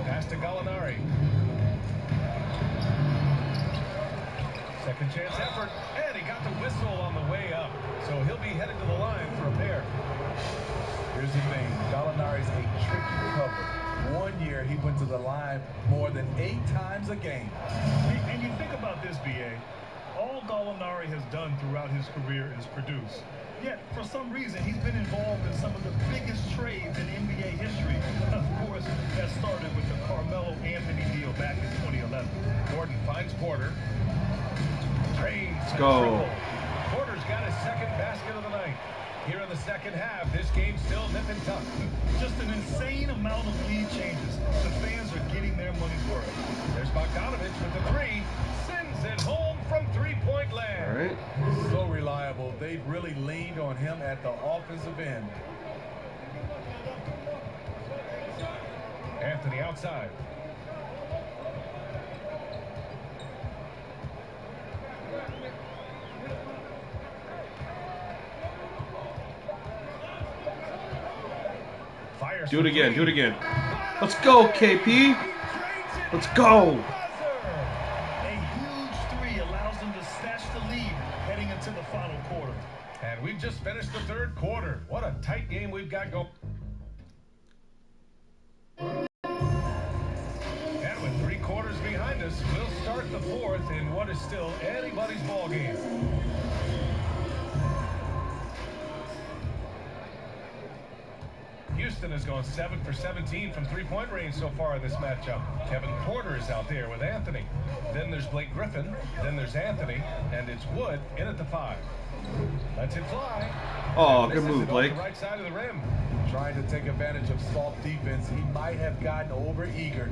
Pass to Gallinari. Second chance effort. And he got the whistle on the way up. So he'll be headed to the line for a pair. Here's the thing. Gallinari's a tricky cover. One year he went to the line more than 8 times a game. And you think about this, B.A. All Gallinari has done throughout his career is produce. Yet, for some reason, he's been involved in some of the biggest trades in NBA history. Of course, that started with the Carmelo Anthony deal back in 2011. Gordon finds Porter. Trades. Let's go. Porter's got his second basket of the night. Here in the second half, this game's still nip and tuck. Just an insane amount of lead changes. The fans are getting their money's worth. There's Bogdanovich with the three. Sends it home from three-point land. All right. So reliable. They've really leaned on him at the offensive end. Anthony outside. Do it again. Do it again. Let's go, KP. Let's go. A huge three allows them to snatch the lead heading into the final quarter. And we've just finished the third quarter. What a tight game we've got going. And with 3 quarters behind us, we'll start the fourth in what is still anybody's ball game. Houston has gone 7 for 17 from three-point range so far in this matchup. Kevin Porter is out there with Anthony. Then there's Blake Griffin. Then there's Anthony. And it's Wood in at the 5. Lets it fly. Oh, good move, Blake. Right side of the rim. Trying to take advantage of soft defense. He might have gotten over-eager.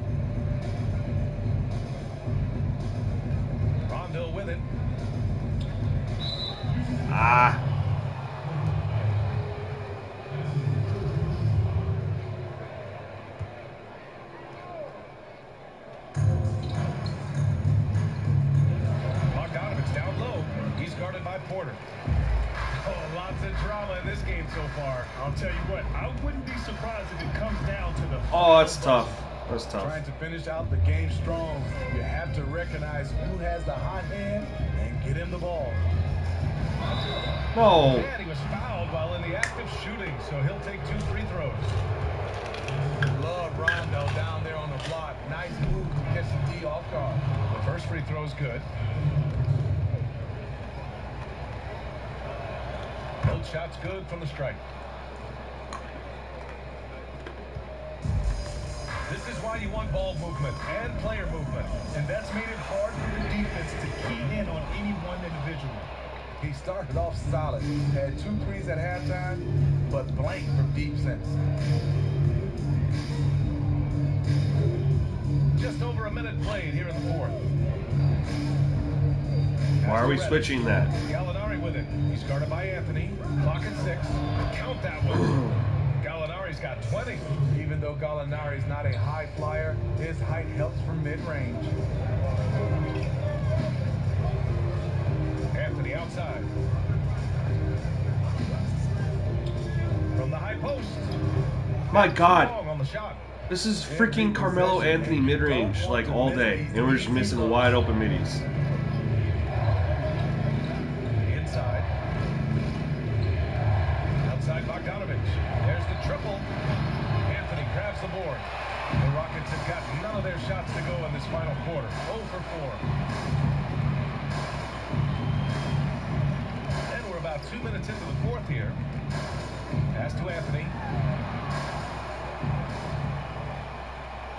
Rondo with it. Ah. Bogdanovich down low. He's guarded by Porter. Oh, lots of drama in this game so far. I'll tell you what, I wouldn't be surprised if it comes down to the... Oh, that's tough. That's tough. Trying to finish out the game strong. You have to recognize who has the hot hand and get him the ball. No. And he was fouled while in the act of shooting, so he'll take 2 free throws. Love Rondo down there on the block. Nice move to catch the D off guard. The first free throw's good. Both shots good from the stripe. This is why you want ball movement and player movement. And that's made it hard for the defense to key in on any one individual. He started off solid. Had 2 threes at halftime, but blank from deep since. Just over a minute played here in the fourth. Why are we switching that? Gallinari with it. He's guarded by Anthony. Clock at 6. Count that one. Gallinari's got 20. Even though Gallinari's not a high flyer, his height helps from mid-range. Anthony outside. From the high post. My God. Long on the shot. This is freaking Carmelo Anthony mid-range like all day, and we're just missing wide open middies. Inside. Outside Bogdanovich. There's the triple. Anthony grabs the board. The Rockets have got none of their shots to go in this final quarter. 0 for 4. And we're about 2 minutes into the fourth here. Pass to Anthony.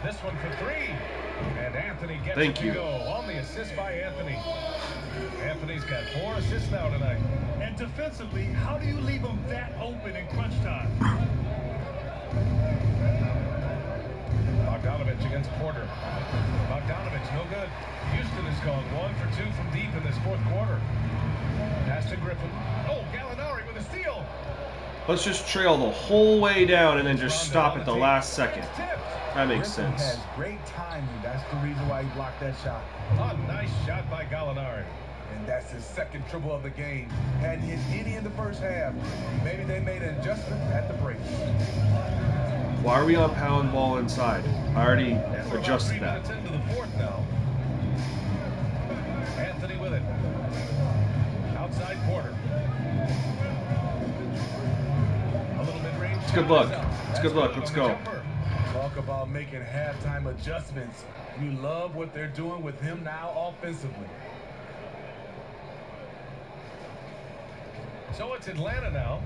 This one for 3. And Anthony gets it to go on the assist by Anthony. Anthony's got 4 assists now tonight. And defensively, how do you leave them that open in crunch time? Bogdanovich against Porter. Bogdanovich, no good. Houston has gone 1 for 2 from deep in this fourth quarter. Pass to Griffin. Oh, Gallinari with a steal. Let's just trail the whole way down and then just stop at the last second. That makes Griffin sense. has great timing. That's the reason why he blocked that shot. A nice shot by Gallinari. And that's his second triple of the game. Hadn't hit any in the first half. Maybe they made an adjustment at the break. Why are we on pound ball inside? I already adjusted that. 3 minutes into the fourth now. Anthony with it. Outside Porter. A little mid-range. It's good luck. It's good luck. Let's go. Talk about making halftime adjustments. You love what they're doing with him now offensively. So it's Atlanta now.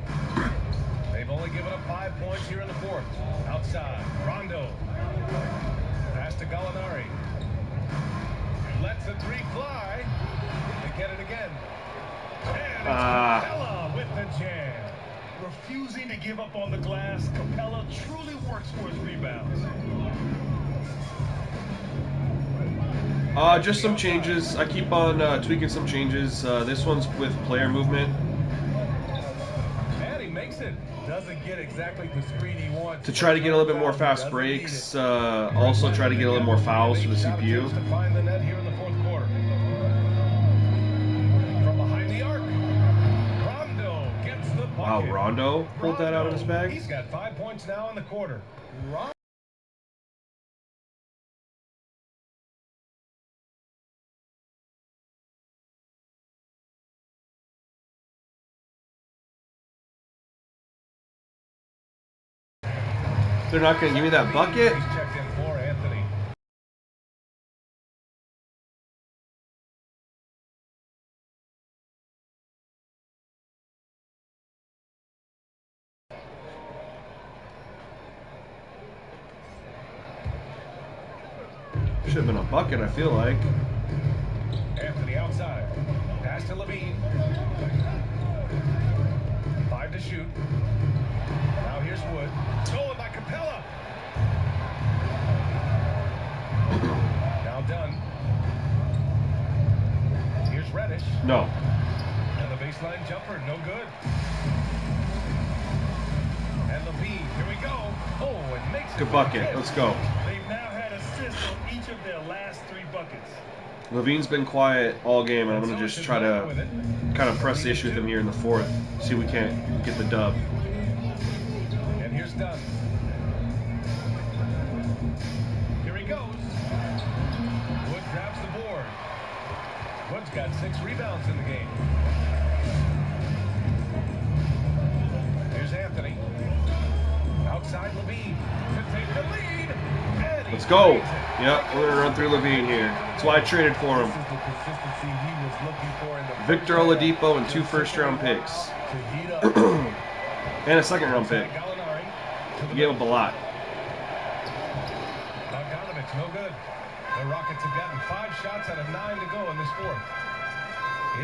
They've only given up 5 points here in the fourth. Outside, Rondo. Pass to Gallinari. Lets the three fly. They get it again. And it's Capella with the jam. Refusing to give up on the glass, Capella truly works for his rebounds. Just some changes. I keep on tweaking some changes. This one's with player movement. And he makes it. Doesn't get exactly the screen he wants. To try to get a little bit more fast breaks. Also try to get a little more fouls for the CPU. To find the net here in the fourth quarter. From behind the arc. Rondo gets the bucket. Wow, Rondo pulled that out of his bag. He's got 5 points now in the quarter. They're not going to give me that bucket. He's checked in for Anthony. Should have been a bucket, I feel like. Anthony outside. Pass to Levine. 5 to shoot. Now here's Wood. Stolen by Capella. Now done. Here's Reddish. No. And the baseline jumper, no good. And Levine, here we go. Oh, it makes it. Good bucket. Let's go. They've now had assists on each of their last 3 buckets. Levine's been quiet all game, and I'm going to just try to kind of press the issue with him here in the fourth. See if we can't get the dub. And here's Dunn. Here he goes. Wood grabs the board. Wood's got 6 rebounds in the game. Here's Anthony. Outside Levine to take the lead. And Let's go. Yep, we're going to run through Levine here. That's why I traded for him. This is the consistency he was looking for in the Victor Oladipo and 2 first-round picks. to heat up. And a second-round pick. Gallinari to the Gave up a lot. Bogdanovich, no good. The Rockets have gotten 5 shots out of 9 to go in this fourth.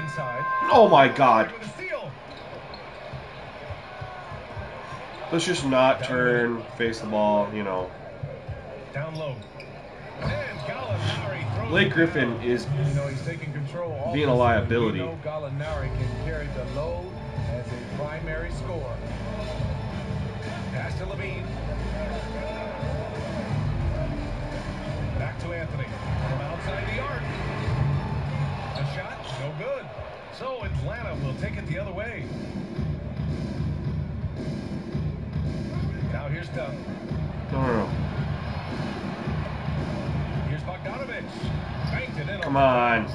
Inside. Oh, my God. With a steal. Let's just not turn, face the ball, you know. Down low. And Gallinari throws Blake it Griffin down. is You know, he's taking control being a offensively. liability. We know Gallinari can carry the load as a primary scorer. Pass to Levine. Back to Anthony. From outside the arc. The shot, no good. So Atlanta will take it the other way. Now here's Dunn. No. Here's Bogdanovich. Banked it in. Come on.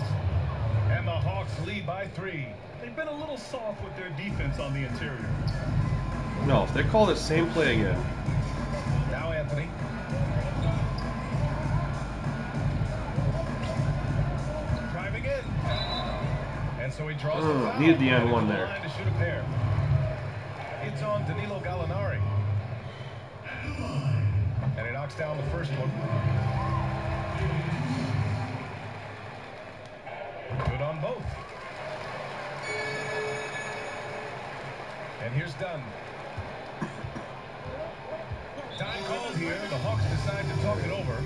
And the Hawks lead by 3. They've been a little soft with their defense on the interior. No, if they call the same play again. Now Anthony. Driving in. And so he draws the foul. Needed the end one To there. line to shoot a pair. It's on Danilo Gallinari. And he knocks down the first one. Good on both. And here's Dunn. Time called here. The Hawks decide to talk it over.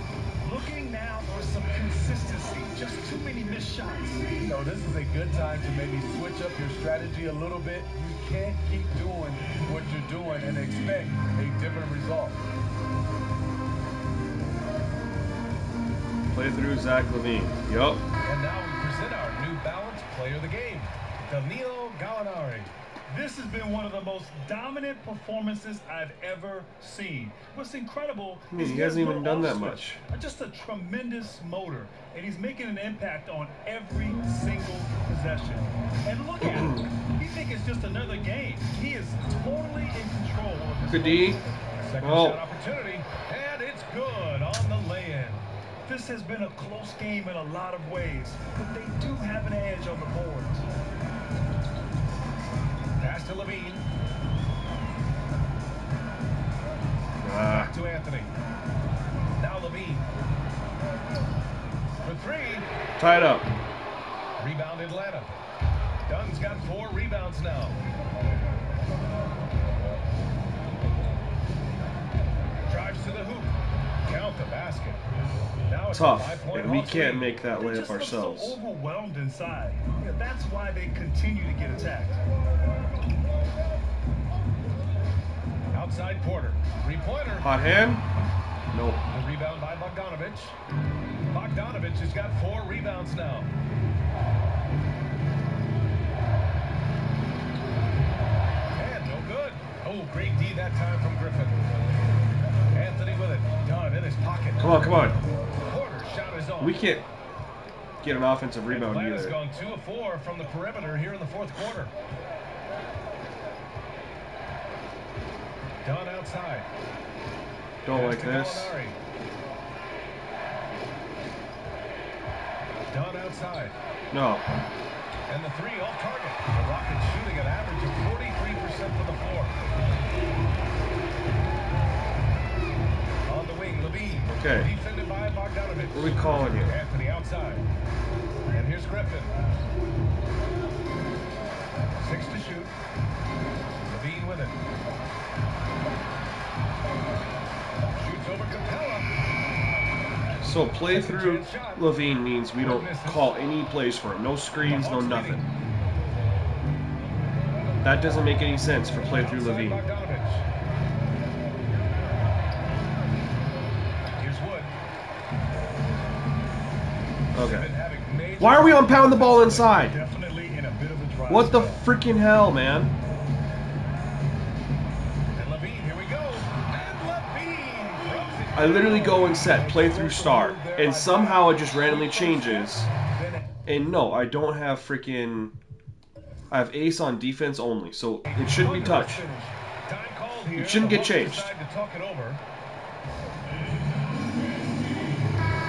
Looking now for some consistency. Just too many missed shots. You know, this is a good time to maybe switch up your strategy a little bit. You can't keep doing what you're doing and expect a different result. Play through Zach Levine. Yup. And now we present our new balanced player of the game, Danilo Gallinari. This has been one of the most dominant performances I've ever seen. What's incredible is He hasn't has even no done that off much. switch. Just a tremendous motor, and he's making an impact on every single possession. And look at him. You think it's just another game. He is totally in control of his Good D. Second Oh. shot opportunity, and it's good. This has been a close game in a lot of ways, but they do have an edge on the boards. Pass to Levine. Back to Anthony. Now Levine. For three. Tied up. Rebound Atlanta. Dunn's got 4 rebounds now. Drives to the hoop. Count the basket. Now it's Tough, a 5-point and we Hawks can't lead. make that They layup just look ourselves. so overwhelmed inside. Yeah, that's why they continue to get attacked. Outside Porter. 3-pointer. Hot hand? Nope. The rebound by Bogdanovich. Bogdanovich has got 4 rebounds now. And no good. Oh, great D that time from Griffin. Anthony with it. Dunn in his pocket. Come on, come on. Porter's shot is on. We can't get an offensive rebound Atlanta's either. gone 2 of 4 from the perimeter here in the 4th quarter. Dunn outside. Don't Pass like to this. Gallinari. Dunn outside. No. And the 3 off target. The Rockets shooting an average of 43% from the floor. On the wing, Levine. Okay. Defended by Bogdanovich. What are we calling it? Anthony outside. And here's Griffin. 6 to shoot. Levine with it. Shoots over Capella. So play through Levine means we don't call any plays for him. No screens, no nothing. That doesn't make any sense for play through Levine. Here's Wood. Okay. Why are we on pound the ball inside? Definitely in a bit of a dry What the spell. freaking hell, man? And Levine, here we go. And Levine throws it. I literally go and set play through start, and somehow it just randomly changes. And no, I don't have freaking. I have ace on defense only, so it shouldn't be touched. Time called here. It shouldn't get The Hawks changed. decide to talk it over.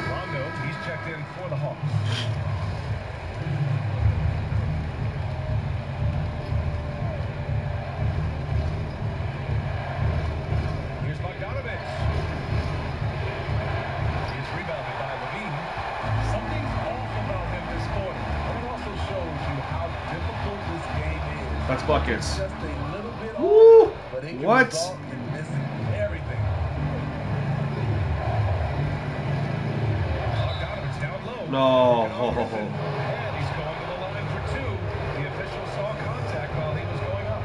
Rondo, he's checked in for the Hawks. Here's Bogdanovich. It's rebounded by Levine. Something's off about him this quarter. And it also shows you how difficult this game is. That's buckets. Just a little bit Woo! off, but it can What? result in missing everything. Bogdanovich down low. No. And he's going to the line for 2. The official saw contact while he was going up.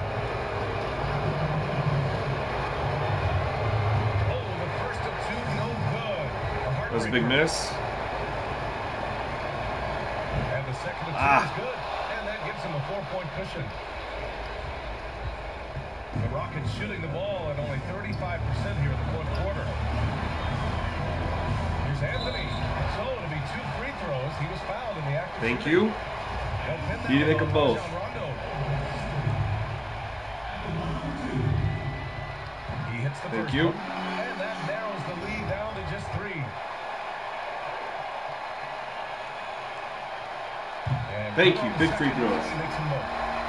Oh, the first of 2, no good. That was a big miss. And the second of 2 Ah. is good. And that gives him a 4-point cushion. The Rockets shooting the ball at only 35% here in the 4th quarter. Here's Anthony. So it'll be 2 free throws. He was fouled in the act. Thank you. You need to make them both. He hits the Thank first you. one, and that narrows the lead down to just 3. And Thank you. Big free throws. makes them both.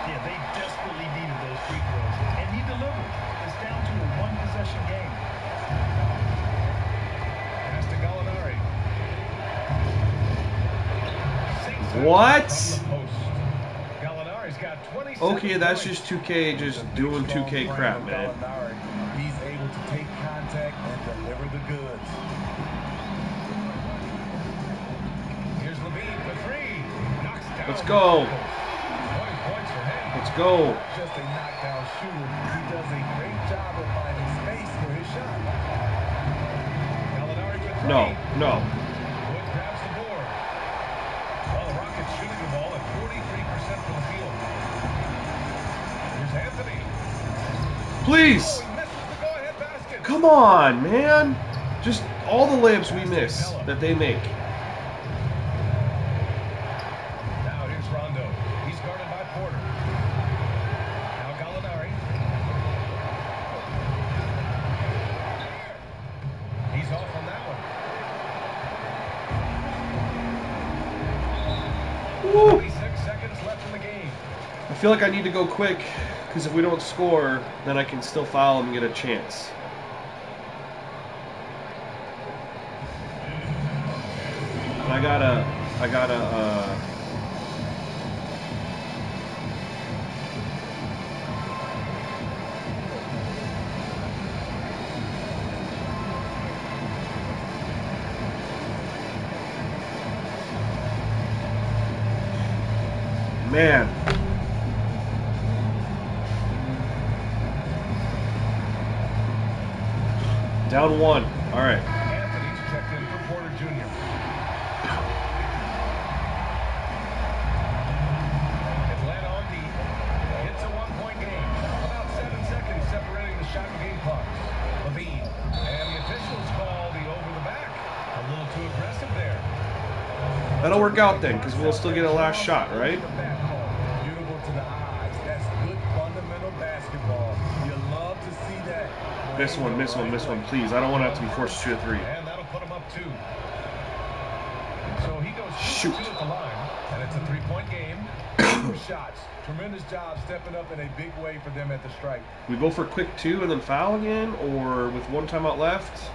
Yeah, they desperately needed those free throws, and he delivered. It's down to a 1-possession game. Pass to Gallinari. What? From the post. Gallinari's got 27 Okay, that's points. just 2K, just doing 2K crap, man. He's able to take contact and deliver the goods. Here's Levine for 3. Knocks down. Let's go. 20 points for him. Let's go. Not just a knockdown shooter, he does a great job of finding space for his shot. Gallinari for 3. No, no. Wood grabs the board. Well, the Rockets shooting the ball at 43% from the field. Here's Anthony. Please. Oh, he misses the go-ahead basket. Come on, man. Just all the layups we miss that they make. Now here's Rondo. He's guarded by Porter. Now Gallinari. He's off on that one. 26 seconds left in the game. I feel like I need to go quick, because if we don't score, then I can still foul him and get a chance. And I gotta, man. Down 1. All right. Anthony's checked in for Porter Jr. Atlanta on D. It's a 1-point game. About 7 seconds separating the shot and game clocks. Levine. And the officials call the over the back. A little too aggressive there. That'll work out then, because we'll still get a last shot, right? Beautiful to the eyes. That's good fundamental basketball. You love to see that. Miss one, please. I don't want to have to be forced to shoot a 3. And that'll put him up 2. So he goes Shoot. 2 at the line, and it's a 3-point game. 2 shots. Tremendous job stepping up in a big way for them at the strike. We go for quick 2 and then foul again, or with 1 timeout left?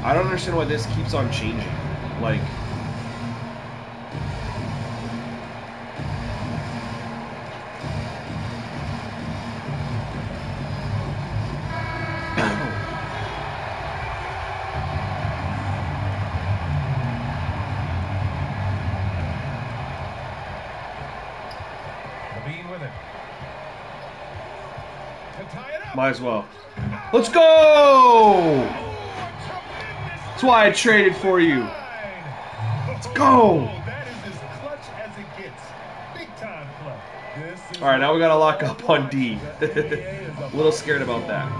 I don't understand why this keeps on changing. Like, Levine with it. To tie it up. might as well. Let's go! That's why I traded for you. Let's go! That is as clutch as it gets. Big time clutch. All right, now we got to lock up on D. A little scared about that.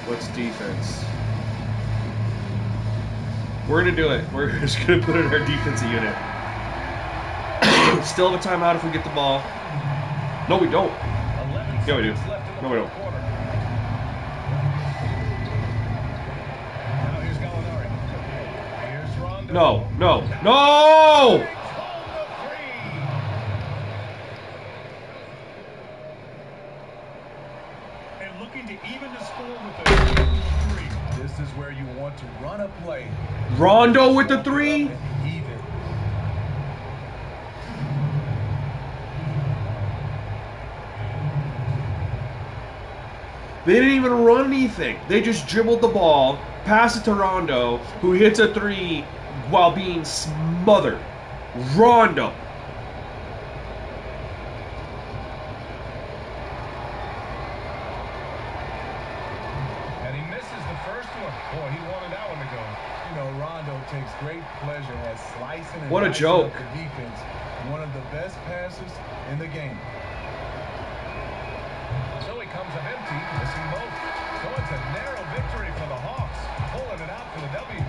What's defense? We're going to do it. We're just going to put it in our defensive unit. Still have a timeout if we get the ball. No, we don't. 11 Yeah, we do. seconds left in the No, we don't. fourth quarter. Now here's Gallinari. Here's Rondo. No, no, no! Takes home the 3. And looking to even the score with a 3. This is where you want to run a play. Rondo with the 3? Even. They didn't even run anything. They just dribbled the ball, passed it to Rondo, who hits a 3 while being smothered. Rondo. And he misses the first one. Boy, he wanted that one to go. You know, Rondo takes great pleasure at slicing and What a dicing joke. up the defense. One of the best passes in the game. So he comes up empty, missing both. So it's a narrow victory for the Hawks, pulling it out for the W.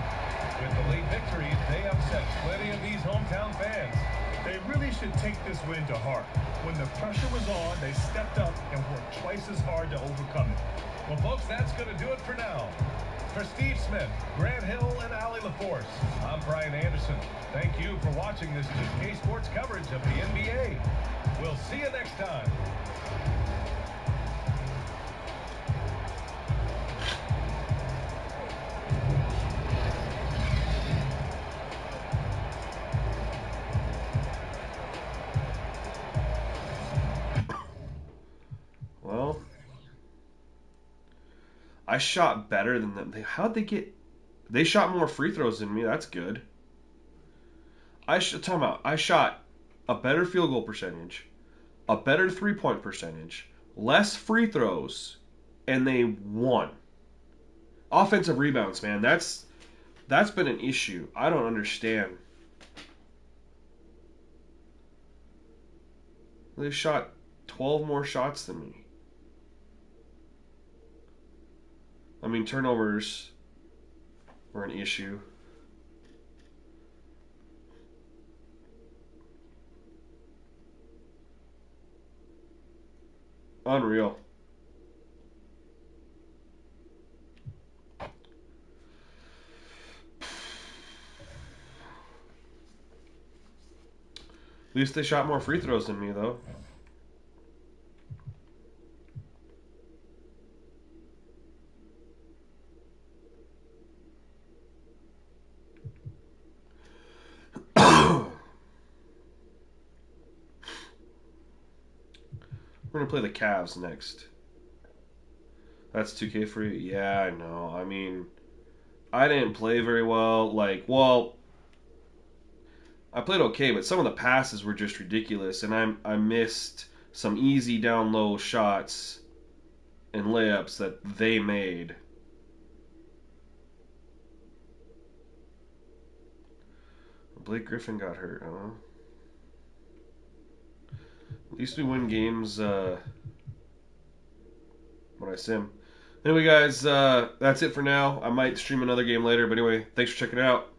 With the late victory, they upset plenty of these hometown fans. They really should take this win to heart. When the pressure was on, they stepped up and worked twice as hard to overcome it. Well, folks, that's going to do it for now. For Steve Smith, Grant Hill, and Allie LaForce, I'm Brian Anderson. Thank you for watching this 2K Sports coverage of the NBA. We'll see you next time. Well, I shot better than them. How'd they get... They shot more free throws than me. That's good. Time out. I shot a better field goal percentage, a better three-point percentage, less free throws, and they won. Offensive rebounds, man. That's been an issue. I don't understand. They shot 12 more shots than me. I mean, turnovers were an issue. Unreal. At least they shot more free throws than me, though. We're going to play the Cavs next. That's 2K for you? Yeah, I know. I mean, I didn't play very well. Like, well, I played okay, but some of the passes were just ridiculous, and I missed some easy down low shots and layups that they made. Blake Griffin got hurt, huh? At least we win games when I sim. Anyway, guys, that's it for now. I might stream another game later, but anyway, thanks for checking it out.